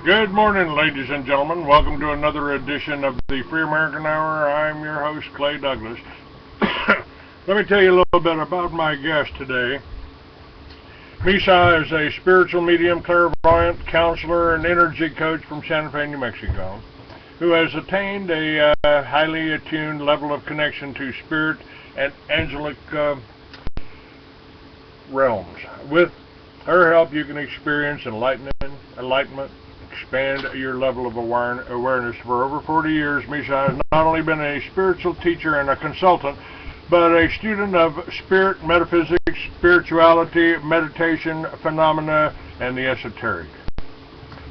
Good morning, ladies and gentlemen. Welcome to another edition of the Free American Hour. I'm your host, Clay Douglas. Let me tell you a little bit about my guest today. Me Sah is a spiritual medium, clairvoyant, counselor, and energy coach from Santa Fe, New Mexico, who has attained a highly attuned level of connection to spirit and angelic realms. With her help, you can experience enlightenment, expand your level of awareness. For over 40 years, Me Sah has not only been a spiritual teacher and a consultant, but a student of spirit, metaphysics, spirituality, meditation, phenomena, and the esoteric.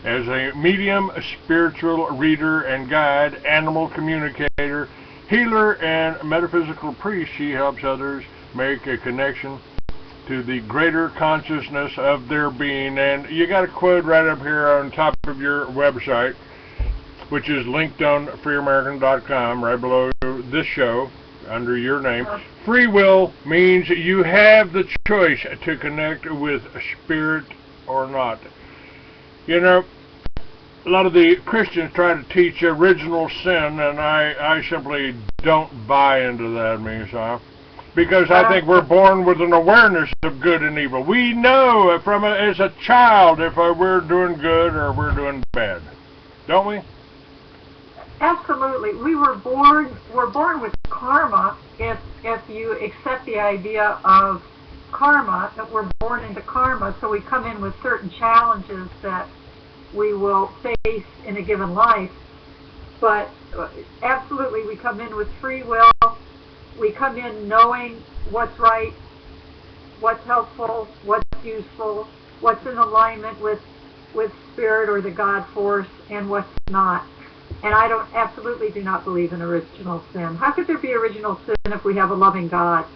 As a medium, a spiritual reader and guide, animal communicator, healer, and metaphysical priest, she helps others make a connection to the greater consciousness of their being. And you got a quote right up here on top of your website, which is linked on freeamerican.com, right below this show, under your name. Free will means you have the choice to connect with spirit or not. You know, a lot of the Christians try to teach original sin, and I simply don't buy into that, Me Sah. Because I think we're born with an awareness of good and evil. We know as a child if we're doing good or we're doing bad, don't we? Absolutely. We're born with karma. If you accept the idea of karma, that we're born into karma, so we come in with certain challenges that we will face in a given life. But absolutely, we come in with free will. We come in knowing what's right, what's helpful, what's useful, what's in alignment with spirit or the God force, and what's not. And I absolutely do not believe in original sin. How could there be original sin if we have a loving God?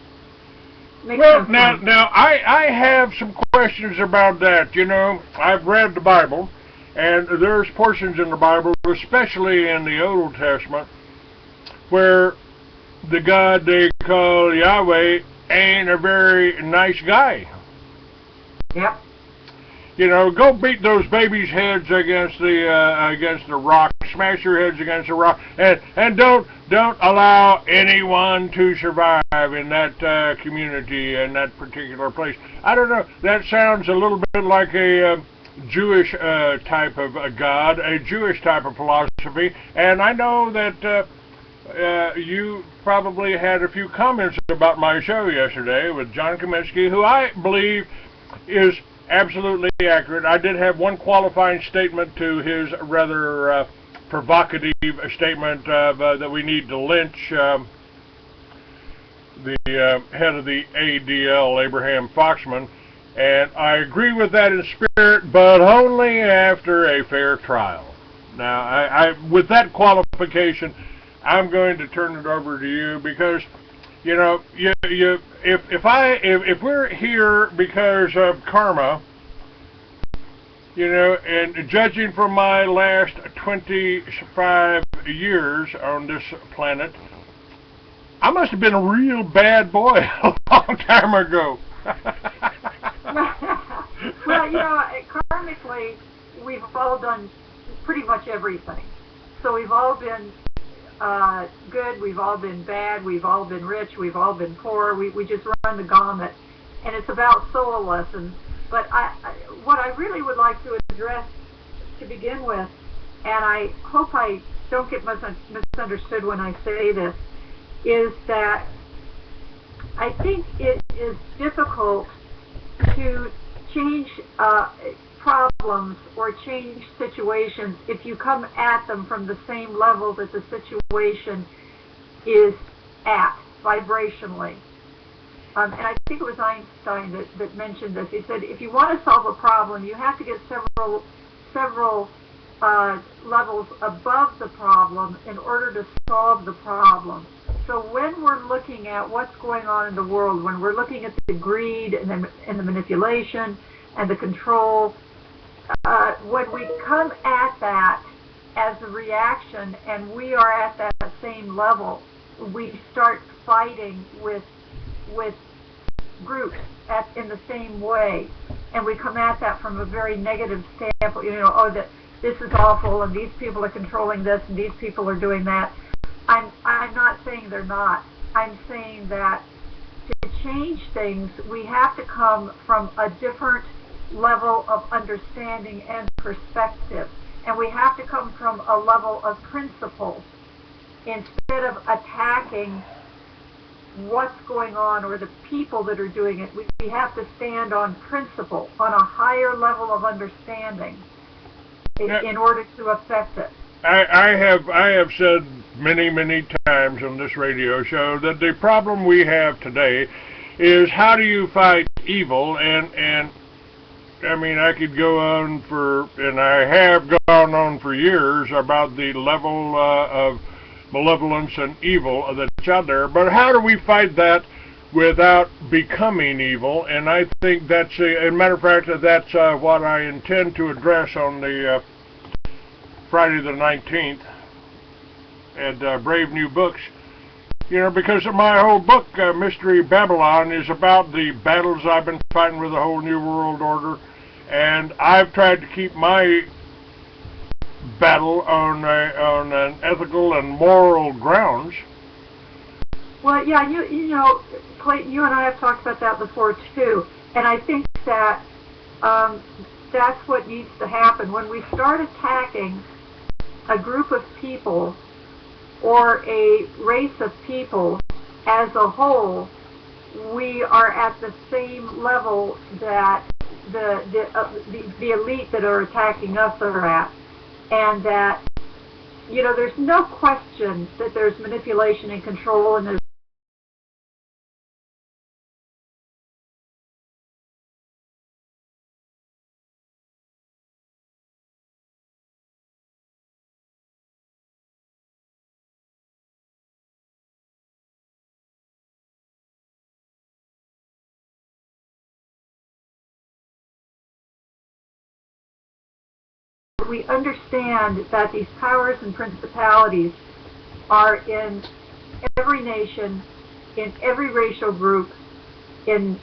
Well, now I have some questions about that. You know, I've read the Bible, and there's portions in the Bible, especially in the Old Testament, where the God they call Yahweh ain't a very nice guy. Yep. You know, go beat those babies' heads against the rock, smash your heads against the rock, and don't allow anyone to survive in that community and that particular place. I don't know. That sounds a little bit like a Jewish type of a God, a Jewish type of philosophy, and I know that you probably had a few comments about my show yesterday with John Kaminsky, who I believe is absolutely accurate. I did have one qualifying statement to his rather provocative statement that we need to lynch the head of the ADL, Abraham Foxman, and I agree with that in spirit, but only after a fair trial. Now, with that qualification, I'm going to turn it over to you because, you know, if we're here because of karma, you know, and judging from my last 25 years on this planet, I must have been a real bad boy a long time ago. Well, you know, karmically, we've all done pretty much everything. So we've all been good, we've all been bad, we've all been rich, we've all been poor. We just run the gamut, and it's about soul lessons. But what I really would like to address to begin with, and I hope I don't get misunderstood when I say this, is that I think it is difficult to change problems or change situations if you come at them from the same level that the situation is at vibrationally. And I think it was Einstein that mentioned this. He said, if you want to solve a problem, you have to get several levels above the problem in order to solve the problem. So when we're looking at what's going on in the world, when we're looking at the greed and the manipulation and the control, when we come at that as a reaction and we are at that same level, we start fighting with groups in the same way, and we come at that from a very negative standpoint. You know, this is awful, and these people are controlling this, and these people are doing that. I'm not saying they're not. I'm saying that to change things, we have to come from a different level of understanding and perspective. And we have to come from a level of principle instead of attacking what's going on or the people that are doing it. We have to stand on principle, on a higher level of understanding in order to affect it. I have said many times on this radio show that the problem we have today is how do you fight evil, and I mean, I could go on for, and I have gone on for years about the level of malevolence and evil that's out there, but how do we fight that without becoming evil? And I think that's, as a matter of fact, that's what I intend to address on the Friday the 19th at Brave New Books. You know, because my whole book, Mystery Babylon, is about the battles I've been fighting with the whole New World Order, and I've tried to keep my battle on an ethical and moral grounds. Well, yeah, you know, Clayton, you and I have talked about that before too, and I think that that's what needs to happen. When we start attacking a group of people or a race of people as a whole, we are at the same level that the elite that are attacking us are at. And that, you know, there's no question that there's manipulation and control, and there's we understand that these powers and principalities are in every nation, in every racial group, in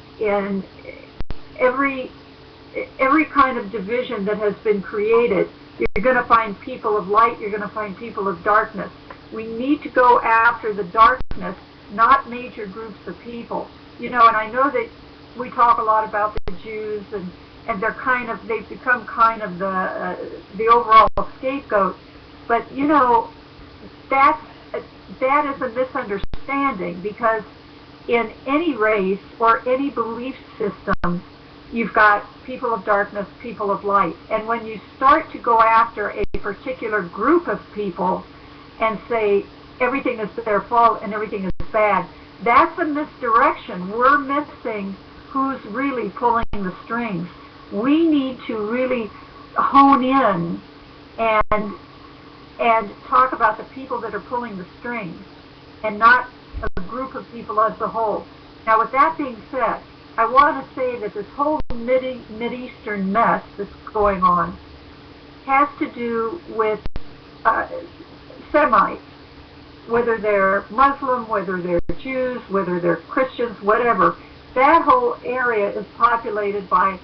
every kind of division that has been created. You're going to find people of light, you're going to find people of darkness. We need to go after the darkness, not major groups of people. You know, and I know that we talk a lot about the Jews, and they've become kind of the overall scapegoat. But you know, that is a misunderstanding, because in any race or any belief system, you've got people of darkness, people of light. And when you start to go after a particular group of people and say everything is their fault and everything is bad, that's a misdirection. We're missing who's really pulling the strings. We need to really hone in and talk about the people that are pulling the strings, and not a group of people as a whole. Now, with that being said, I want to say that this whole Mideastern mess that's going on has to do with Semites, whether they're Muslim, whether they're Jews, whether they're Christians, whatever. That whole area is populated by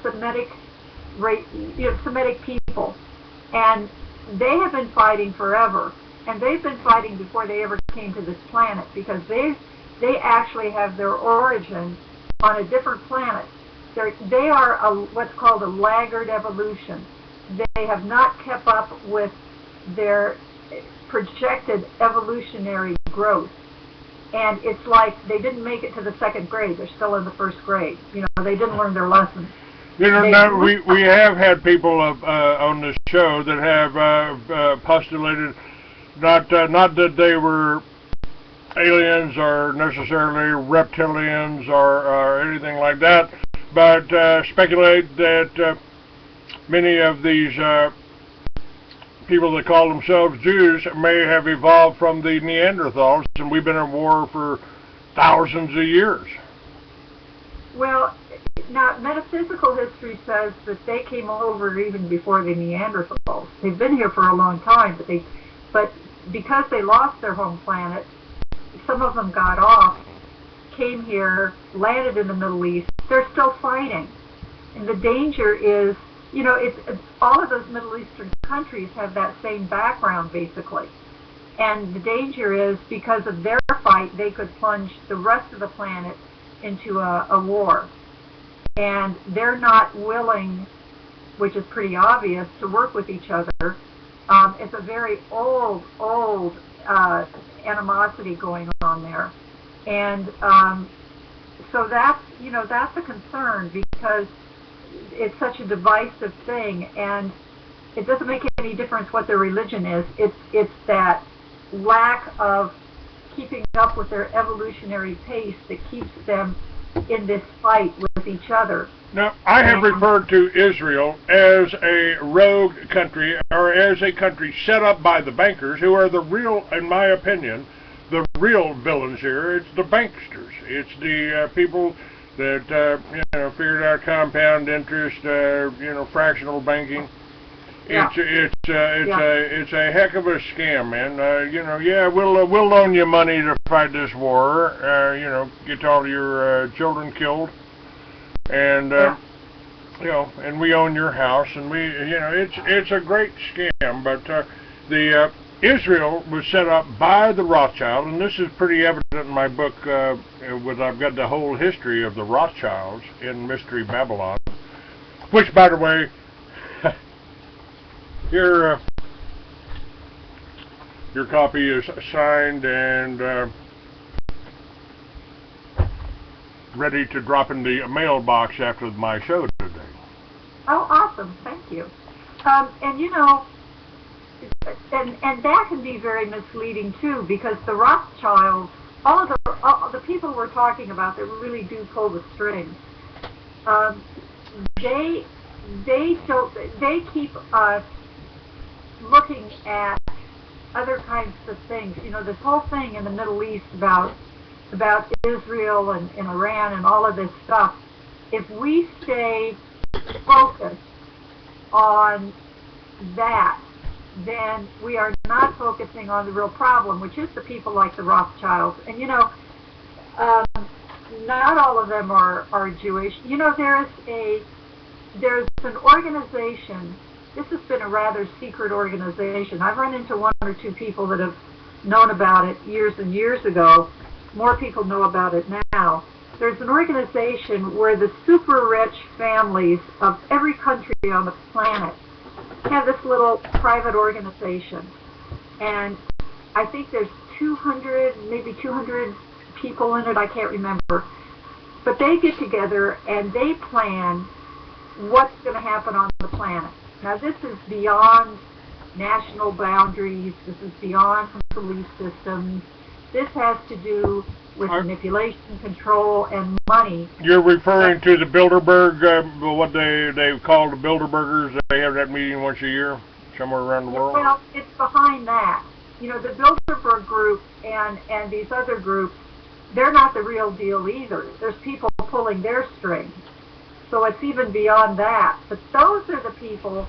Semitic people, and they have been fighting forever, and they've been fighting before they ever came to this planet, because they actually have their origin on a different planet. They are what's called a laggard evolution. They have not kept up with their projected evolutionary growth. And it's like they didn't make it to the second grade. They're still in the first grade. You know, they didn't learn their lesson. You know, now we have had people on this show that have postulated not that they were aliens or necessarily reptilians or anything like that, but speculate that many of these people that call themselves Jews may have evolved from the Neanderthals, and we've been at war for thousands of years. Well, now metaphysical history says that they came over even before the Neanderthals. They've been here for a long time, but because they lost their home planet, some of them got off, came here, landed in the Middle East. They're still fighting, and the danger is you know, it's all of those Middle Eastern countries have that same background, basically. And the danger is, because of their fight, they could plunge the rest of the planet into a war. And they're not willing, which is pretty obvious, to work with each other. It's a very old animosity going on there. And so that's, you know, that's a concern, because it's such a divisive thing, and it doesn't make any difference what their religion is. It's that lack of keeping up with their evolutionary pace that keeps them in this fight with each other. Now, I have referred to Israel as a rogue country, or as a country set up by the bankers, who are the real, in my opinion, the real villains here. It's the banksters. It's the people that figured out compound interest, fractional banking. It's a heck of a scam, man. We'll loan you money to fight this war. Get all your children killed, and and we own your house, and it's a great scam. But the Israel was set up by the Rothschilds, and this is pretty evident in my book. I've got the whole history of the Rothschilds in Mystery Babylon, which, by the way, your copy is signed and ready to drop in the mailbox after my show today. Oh, awesome! Thank you. And you know, and that can be very misleading too, because the Rothschilds, all the people we're talking about that really do pull the strings, they keep us looking at other kinds of things. You know, this whole thing in the Middle East about Israel and Iran and all of this stuff, if we stay focused on that, then we are not focusing on the real problem, which is the people like the Rothschilds. And you know, not all of them are Jewish. You know, there's an organization. This has been a rather secret organization. I've run into one or two people that have known about it years and years ago. More people know about it now. There's an organization where the super rich families of every country on the planet have this little private organization. And I think there's 200, maybe 200 people in it, I can't remember. But they get together and they plan what's going to happen on the planet. Now, this is beyond national boundaries. This is beyond belief systems. This has to do with manipulation, control, and money. You're referring to the Bilderberg, what they call the Bilderbergers. They have that meeting once a year somewhere around the world. Well, it's behind that. You know, the Bilderberg group and these other groups, they're not the real deal either. There's people pulling their strings. So it's even beyond that. But those are the people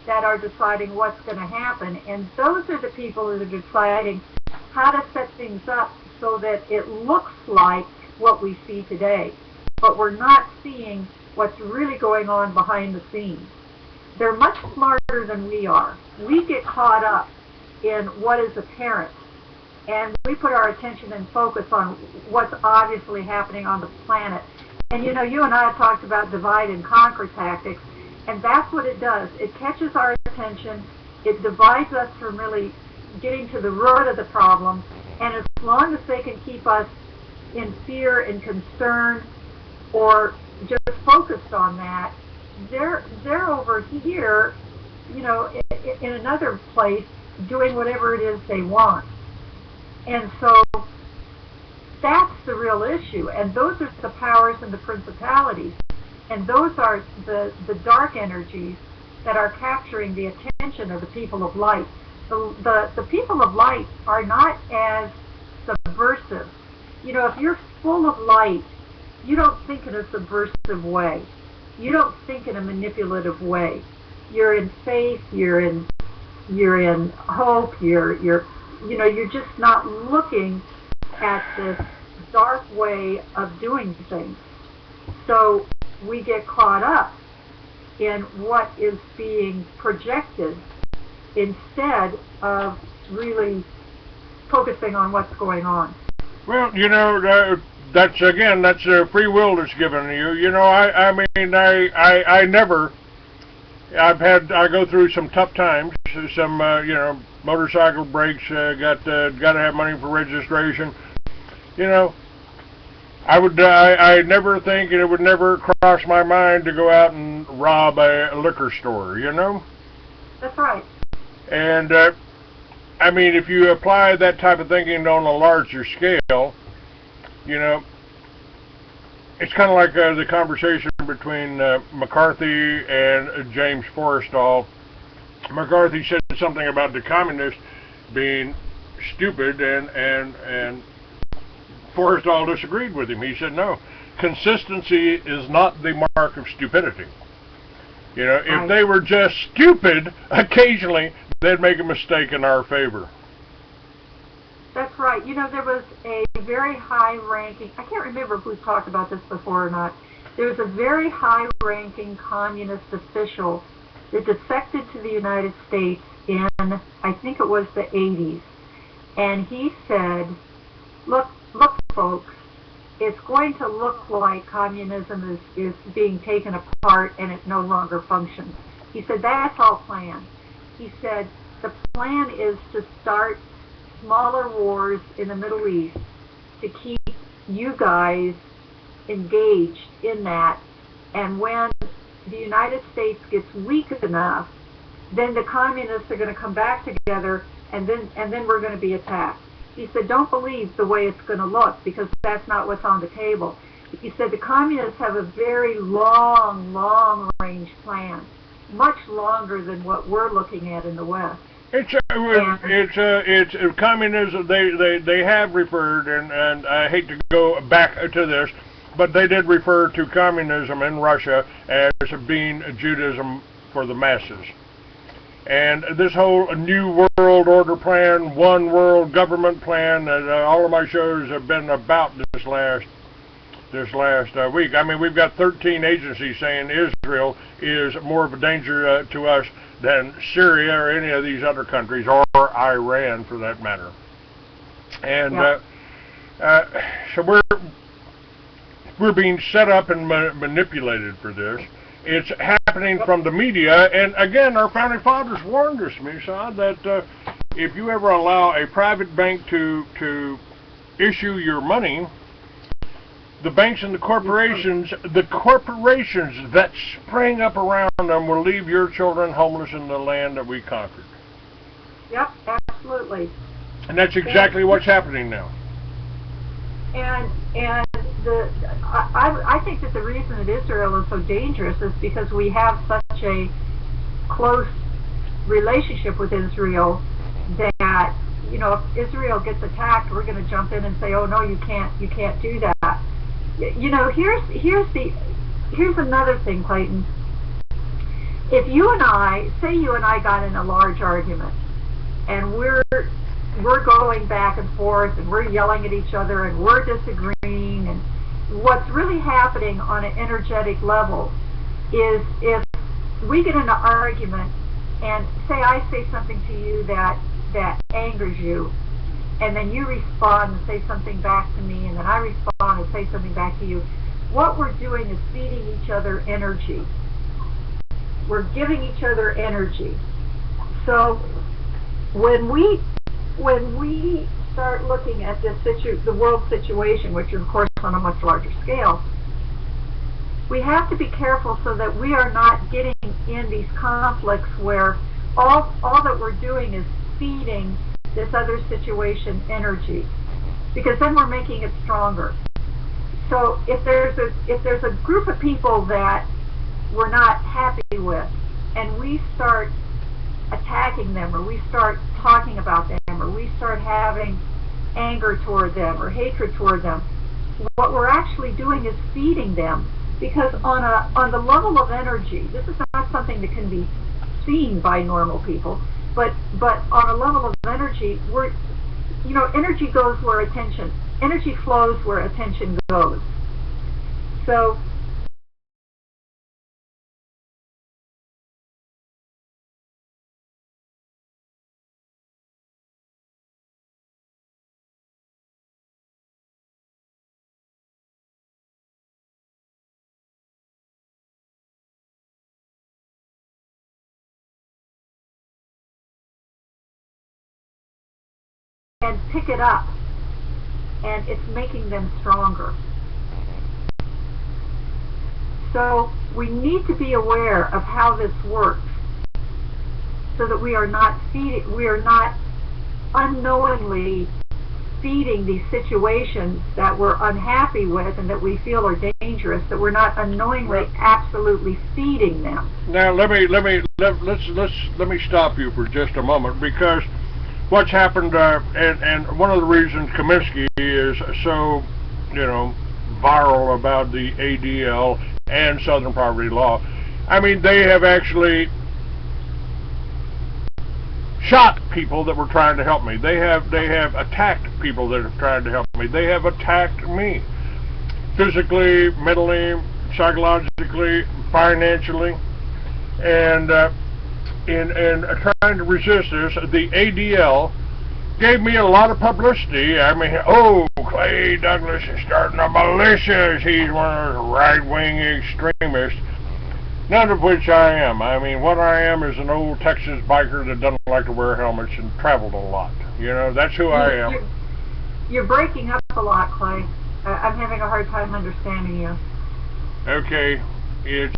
that are deciding what's going to happen, and those are the people that are deciding how to set things up so that it looks like what we see today. But we're not seeing what's really going on behind the scenes. They're much smarter than we are. We get caught up in what is apparent, and we put our attention and focus on what's obviously happening on the planet. And you know, you and I have talked about divide and conquer tactics, and that's what it does. It catches our attention, it divides us from really getting to the root of the problem, and as long as they can keep us in fear and concern or just focused on that, they're over here, you know, in another place doing whatever it is they want. And so that's the real issue, and those are the powers and the principalities, and those are the dark energies that are capturing the attention of the people of light. The people of light are not as subversive. You know, if you're full of light, you don't think in a subversive way. You don't think in a manipulative way. You're in faith. You're in hope. You're just not looking at this dark way of doing things. So we get caught up in what is being projected instead of really focusing on what's going on. Well, that's free will that's given to you. I go through some tough times, some, motorcycle breaks, got to have money for registration. I never think, and it would never cross my mind to go out and rob a liquor store, That's right. And, if you apply that type of thinking on a larger scale, it's kind of like the conversation between McCarthy and James Forrestal. McCarthy said something about the communists being stupid, and Forrestal disagreed with him. He said, no, consistency is not the mark of stupidity. If they were just stupid, occasionally they'd make a mistake in our favor. That's right. There was a very high-ranking, I can't remember if we've talked about this before or not, there was a very high-ranking communist official that defected to the United States in, I think it was the 80s. And he said, look, folks, it's going to look like communism is being taken apart and it no longer functions. He said, that's all planned. He said, the plan is to start smaller wars in the Middle East to keep you guys engaged in that, and when the United States gets weak enough, then the communists are going to come back together, and then we're going to be attacked. He said, don't believe the way it's going to look, because that's not what's on the table. He said the communists have a very long-range plan, much longer than what we're looking at in the West. It's communism. They have referred, and I hate to go back to this, but they did refer to communism in Russia as being Judaism for the masses. And this whole New World Order plan, one world government plan, all of my shows have been about this last week. We've got 13 agencies saying Israel is more of a danger to us than Syria or any of these other countries, or Iran for that matter. And so we're being set up and manipulated for this. It's happening from the media, and again, our founding fathers warned us, Me Sah, that if you ever allow a private bank to issue your money, the banks and the corporations that spring up around them will leave your children homeless in the land that we conquered. Yep, absolutely. And that's exactly what's happening now. And I think that the reason that Israel is so dangerous is because we have such a close relationship with Israel that, if Israel gets attacked, we're going to jump in and say, oh no, you can't do that. Here's another thing, Clayton. If you and I got in a large argument, and we're going back and forth, and we're yelling at each other, and we're disagreeing, and what's really happening on an energetic level is if we get in an argument, and I say something to you that angers you, and then you respond and say something back to me, and then I respond and say something back to you, what we're doing is feeding each other energy. We're giving each other energy. So when we start looking at the world situation, which is of course on a much larger scale, we have to be careful so that we are not getting in these conflicts where all that we're doing is feeding this other situation energy, because then we're making it stronger. So if there's a group of people that we're not happy with, and we start attacking them, or we start talking about them, or we start having anger toward them or hatred toward them, what we're actually doing is feeding them, because on the level of energy, this is not something that can be seen by normal people, but on a level of energy, energy goes where energy flows where attention goes. So and pick it up, and it's making them stronger. So we need to be aware of how this works, so that we are not unknowingly feeding these situations that we're unhappy with and that we feel are dangerous, that we're not unknowingly absolutely feeding them. Now let me stop you for just a moment, because what's happened, and one of the reasons Kaminsky is so, viral about the ADL and Southern Poverty Law. I mean, they have actually shot people that were trying to help me. They have attacked people that have tried to help me. They have attacked me physically, mentally, psychologically, financially, and in trying to resist this. The ADL gave me a lot of publicity. I mean, oh, Clay Douglas is starting a militia. He's one of those right-wing extremists. None of which I am. I mean, what I am is an old Texas biker that doesn't like to wear helmets and traveled a lot. That's who I am. You're breaking up a lot, Clay. I'm having a hard time understanding you. Okay, it's